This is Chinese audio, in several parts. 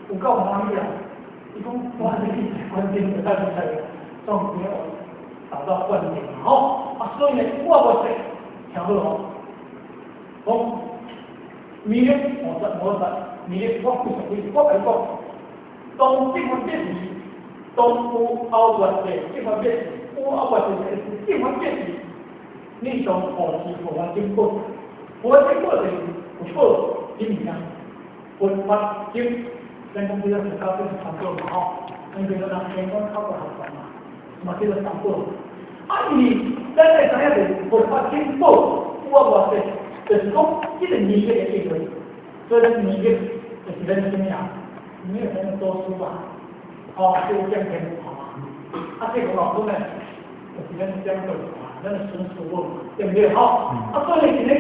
有够满意啊！伊讲我这个关键就在于总没有达到关键嘛吼。啊，所以呢，我无说听好吼，讲明日明日我继续我来讲，当这款变时，当有后月的这款变时，有后月的这款变时，你从后期互我经过，互我经过就是有好怎么样？分发经。咱讲这个是高就是传播嘛吼，咱叫做人健康靠个合作嘛，嘛叫做传播。啊，伊咱来知影就是分发经报，我话说，就是讲这个年月的意思，所以咱年月就是咱怎么样，没有咱读书嘛，哦，就是讲天好嘛。啊，这个老师呢，就是咱讲做嘛，咱的纯属物，对不对？好，啊，所以今天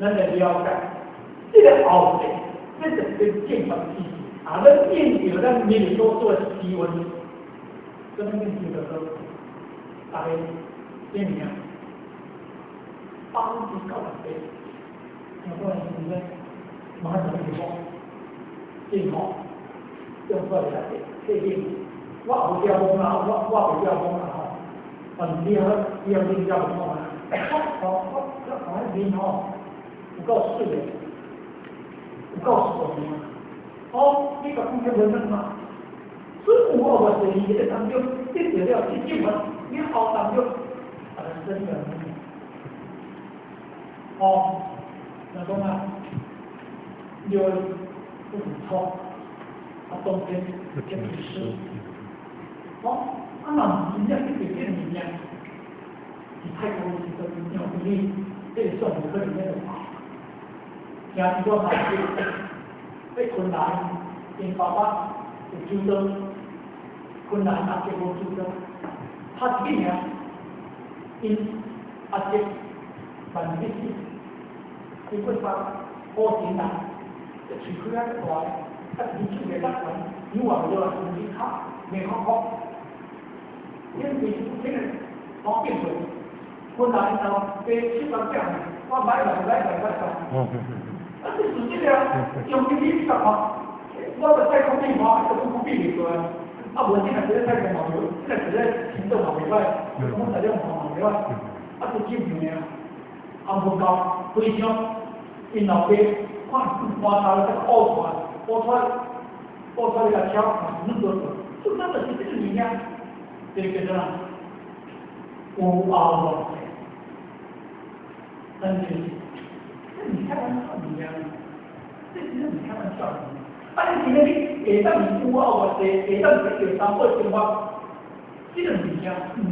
咱来了解这个后世，这是跟健康体系。啊，咱研究咱每日所做的气温，咱研究的说，大概怎么样？90%到100%，我讲的是呢，马上就讲，正好用过来确定，我有调风啦，我有调风啦吼，你要练调风啊，我练吼，有够水的，有够爽的。哦，你个讲起文章嘛，所以我是理解当中，这资料是经文，你好当中把它真的。哦，那种啊，有不补充，啊冬天就不湿。哦，啊那真正是这个里面，你太多的这个尿不利，这个算可里面的话，像这个孩子。在困难，因爸爸有主张，困难阿姐无主张，他这个人因阿姐万必死，因为他好钱难，就除开那个大，他你出来得人，你话不了你卡，没好好，因为这个方便做，困难然后被吃到这样，我买。啊，这是这个用的你比较好，我的太空变化，这个不必你说啊，我现在直接太空网游，现在直接行政网以外，我们在用网以外，啊，是基本的，啊，不高，非常，因老爹看他的这个爆出来的条啊，那个，就真的是这个理念，这个叫无凹落水，真的。你开玩笑你呀？这真是你开玩笑的。但是今天你下当你有啊，或者下当你有三个情况，这个物件不是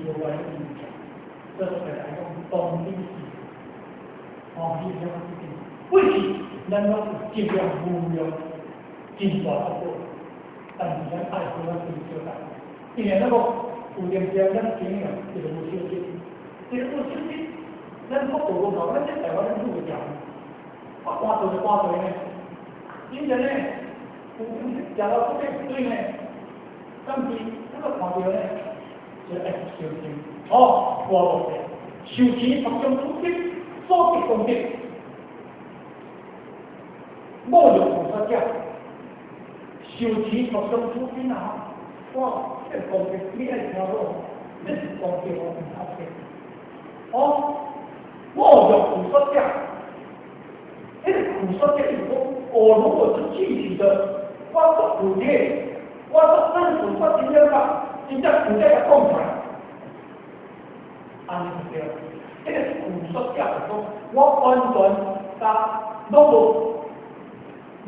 无关的物件，这是来讲当兵时，哦，你听我讲，为什咱要尽量无用，尽大不过，但是咱爱好咱自己小胆，因为那个有点这样经验，就是无休息，这个无休息。咱福岛个头，咱在台湾咱做个条，我搬到就搬到呢。真正呢，食到这个水呢，当时那个看到呢，就爱收钱。哦，我落来，收钱从中出击，所得公益，侮辱菩萨教，收钱从中出击啊！哇，这公益你爱听好，这是公益我唔好听。哦。侮辱菩萨教，这个菩萨教是说，我如果是具体的，我做补贴，我做政府，我真正把真正补贴给供出来，安尼就对了。这个菩萨教是说，我完全把拢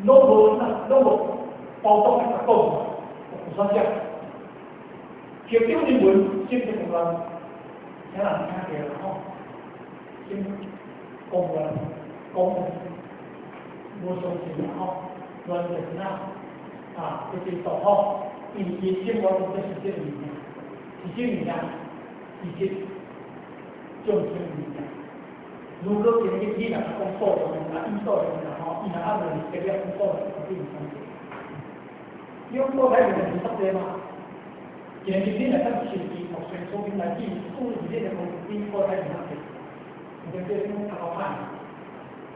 无包装给供出来，菩萨教。叫丢人文，先不讲啦，请人听着吼。先公人无相信吼，乱人啊，就是道吼，伊生活中这是这个物件，是这物件，是这众生物件。如果今日你若讲数量的，伊数量的吼，伊若按照这个数量的比唔相信。因为我睇就是实际嘛，今日你若讲手机，目前所用来记，数字这个公司我睇唔相信。你这种好看，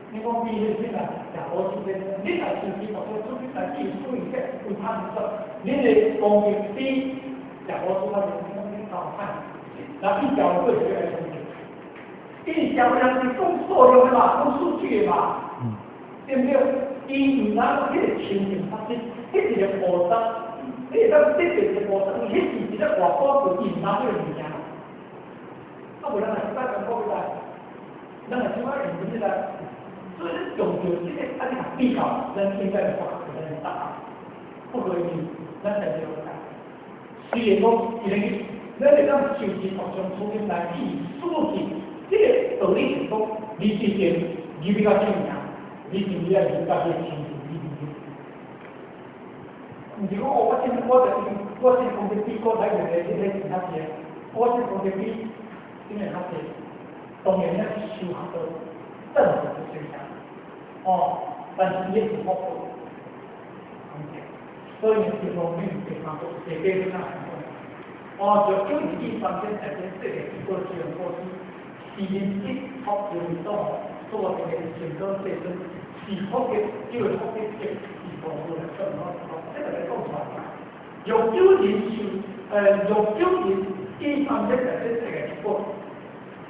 你讲比如现在假如今天你来手机，或者出去来技术一些，有你的工业比假如说他的高看，那一条会学来冲击，一条人是讲数量的嘛，讲数据的嘛，对不对？伊唔能迄个情形发生，迄一个菩萨，你会当这个菩萨，伊迄是一个外国就引发这个物件，啊，无咱来即摆讲过来，咱来即摆用即个，所以用着这个啊，你比较，咱现在的话可能大，不可以，咱才了解。虽然讲，因为咱会当收集各种资料来去数据，这个道理是讲，你之前你比较正常。你是不是要有大些情绪？唔是讲我先讲嘅啲歌睇人哋啲其他嘢，我先講嘅啲啲人他哋當然咧少好多正常嘅現象，但是也是好多，所以呢方面非常多，也非常很多。就第三天才跟这个一个基本过去，吸引力好有到做这个整个这个。是好嘅，因為好嘅嘅是防護嚟，所以我呢個係講法。用標點是用標點第三隻就係這個結果。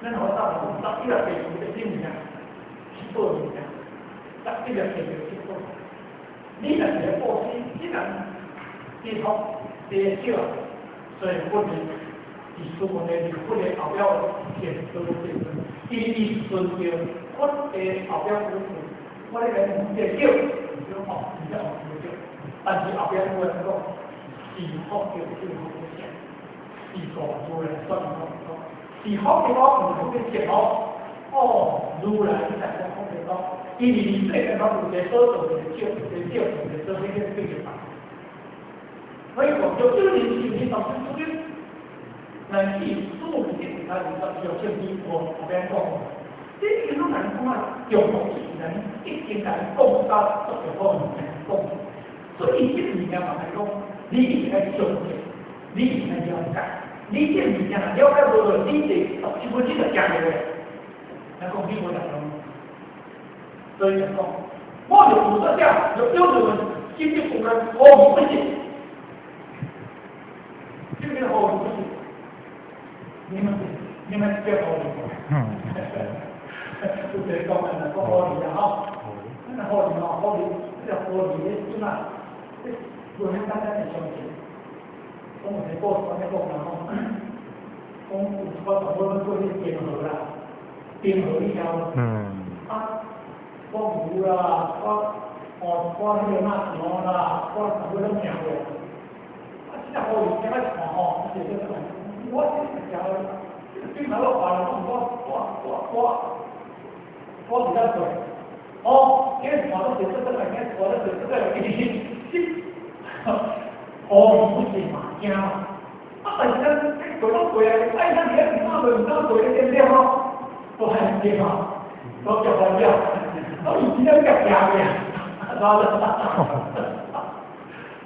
咱學生講十一個地方嘅點樣，結果點樣，十一個地方結果。呢個係過去呢個結合嘅少，所以我哋技術我哋我哋後邊嘅都係第一順嘅，我哋後邊嗰個。我呢個唔係叫，要學唔係學唔叫，但是後邊嗰個是學叫叫學嘅嘢，是個如來信學嘅，是學嘅話唔同嘅學如來係講學嘅講，因為你這個講有嘅所做嘅叫嘅做呢個對嘅法，所以講就這裡是你當時出去，乃至數嘅其他人就有見啲我後邊講。這個都難講啊，用我自己人一天來講到這個方面來講，所以這個物件嘛來講，你應該了解，你應該了解，你這個物件了解不了，你得基本這個講的，來講你不了解。所以講，我就不說這樣，有標準，今天我們不行，今天不行，你們別好理。就係講緊個可憐啊！真係可憐啊！可憐，即係可憐嘅點啊？即係會喺單單係上前，咁我哋講緊講我做啲電河啦，電河呢有光湖啦，光呢個乜嘢啦，光什麼都有嘅。真係可憐嘅一場即係真係我係有邊頭都話啦，我比較對，今日我都寫出嚟，今日我都寫出嚟，我唔是馬家，突然間佢都攰啊！哎，他而家唔啱佢，你知唔知啊？都係唔知嘛，都腳來腳，都唔知得腳夾嘅，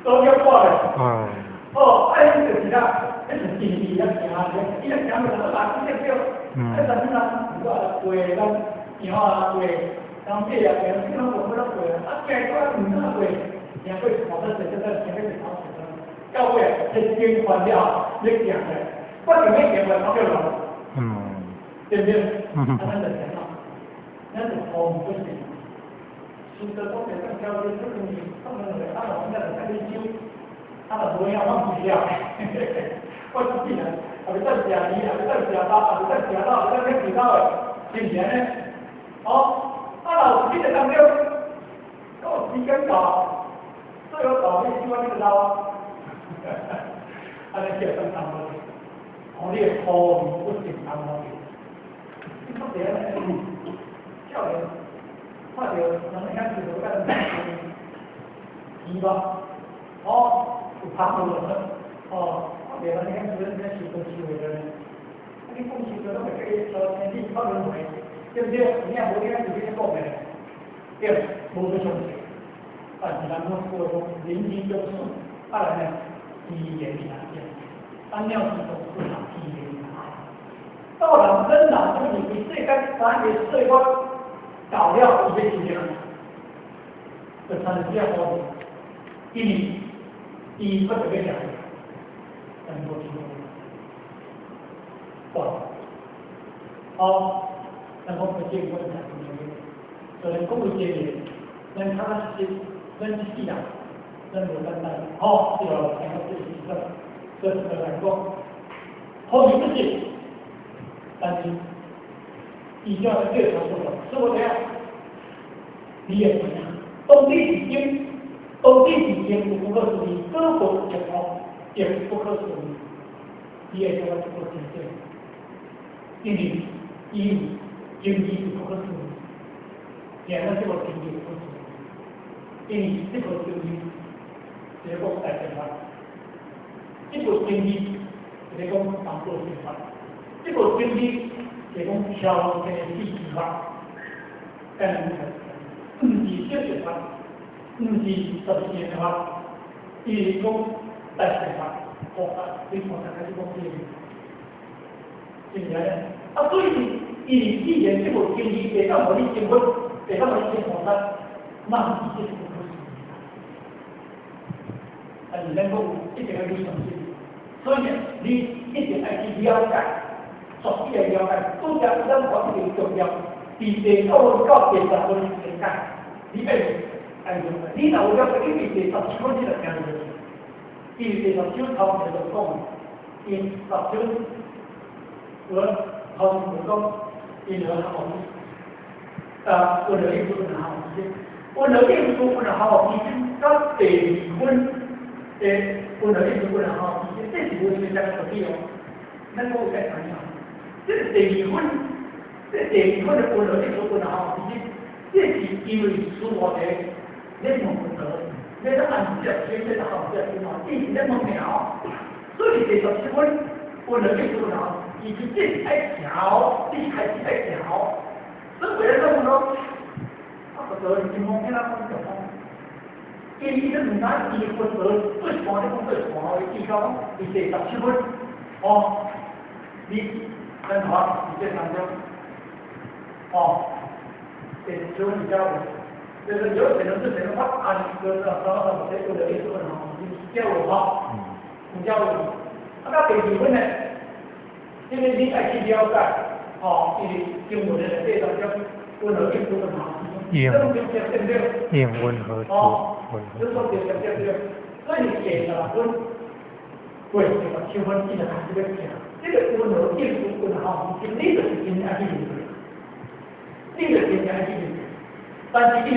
都腳過嚟。哎，呢個時間，一時電視一行啊，一行就得啦，呢隻腳，一陣間如果係攰啦。然後啊，會，當這樣嘅，經常我們都會，結果唔得會，也會跑到這個前面去跑水的，教會係捐款掉，你講嘅，不過你捐款跑不了，對不對？他們的錢嘛，那是好不行，是的，都給上交的這個你，他們的他老人家的才去修，他的不要忘不掉，我是記得，我哋真係啊，你啊，你真係啊，你真係啊，你真係知道嘅，之前呢。老師嘅朋友，我時間到，所以我導你希望你知道，你叫佢當我哋，我哋係好唔正當我哋，呢個嘢咧，叫人，或者能夠睇到嗰陣時吧，有拍到啦，或者能夠睇到嗰陣時機會嘅，啲公司佢都係可以做呢啲包容嘅。對不對？你看我今天直接講嘅，對，冇個衝擊，但是咱們說人情就是，當然呢，體驗難見，但要是講不能體驗難。到人真難就你這個咱嘅社會搞了一些體驗，這才是比較好的。因為伊不特别讲，很多情况，哇，好，然后不见过讲什么？所以公务建议，咱看他是咱是人，咱无简单，好，对了，然后这是这是来讲，好比自己，但是以下的介绍说的，是我这样，你也怎样？当地已经不可思议，各国情况也不可思议，你也叫他不可思议，因为经济是不可思议，两个这个经济不可思议，因为这个经济结构在变化，这个经济是讲当做变化，这个经济是讲调节地区化，跟人不是小变化。不是10年的话，伊是讲大变化，扩大，你看大概是讲这个，是不是咧？啊，所以伊既然这个经济会当互你生活，会当互你生活得，那是不可思议。但是咱讲一定要有信心，所以呢，你一定要去了解，熟悉的了解，都讲咱讲一个重要，第9到第10分之间，你要。你若有了解，因为第17分你就听到，因为第17头前就讲，因17我头前就讲，因何好为了应付很好时间，为了应付很好时间，到第2分为了应付很好时间，这是我们讲的对哦，咱讲有在讲呀，这是第2分，这第2分的为了应付很好时间，这是因为属我的。你蒙不得，你都按照现在的好这情况，一直在蒙了，所以这17分，我能力不了，以及这爱调，这还是爱调，所以为了这么多，不得情况，你那讲什么？因为这唔单止不得最高的最高的地方，你这17分，哦，你很好，你这3张，哦，这17分比较。就是有可能是什么话啊？就是说我这个意思很好，你教我哈，你教我。那第2分呢？因为你爱去了解，哦，因为中文的这种叫温和应付很好，这种就对不对？应温和哦，就是说对不对？所以你写了分，对，这个7分记得还是要讲，这个温和应付很好，你就是今天去理解，这个今天去理解，但是